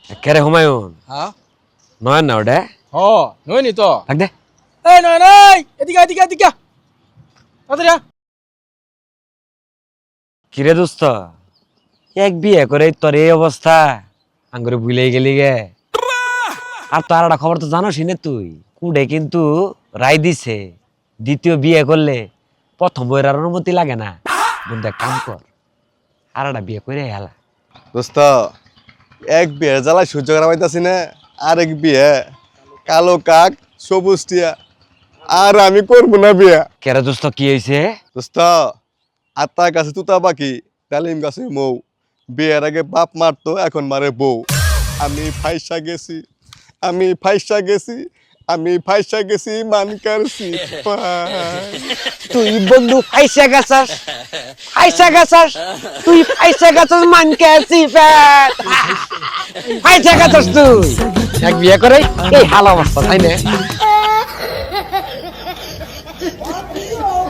কেরে হুমায়ুন হ্যাঁ নয়ন না ওটা হ নইনি তো থাক দে এই নয় নয় এদিকে এদিকে এদিকে তাড়াতাড়ি আ। কিরে দোস্ত এক বিয়ে করে তোর এই অবস্থা আঙ্গুরে ভুলেই গেলি গে আর তো আর একটা খবর তো জানোস না তুই কুড়ে কিন্তু রায় দিছে দ্বিতীয় বিয়ে করলে প্রথম বইয়ের আর অনুমতি লাগে না বন্ধু এক কাম কর আর একটা বিয়ে করে হেলা দোস্ত এক বিয়ে জ্বালায় সহ্য করা পাইতাছি না আরেক বিয়ে কালো কাক সবুজ টিয়া আর আমি করবো না বিয়া কেরে দোস্ত কি হয়েছে দোস্ত আত্মার কাছে তুতা পাখি ডালিম গাছে মৌ বিয়ের আগে বাপ মারতো এখন মারে বউ আমি ফাইসা গেছি আমি ফাইসা গেছি আমি ফাইসা গেছি মানকারছি তুই বন্ধু ফাইসা গেছাস তুই ফাইসা গেছাস মানকে আছি ফাইসা গেছাস তুই এক বিয়ে করে এই হাল অবস্থা তাই না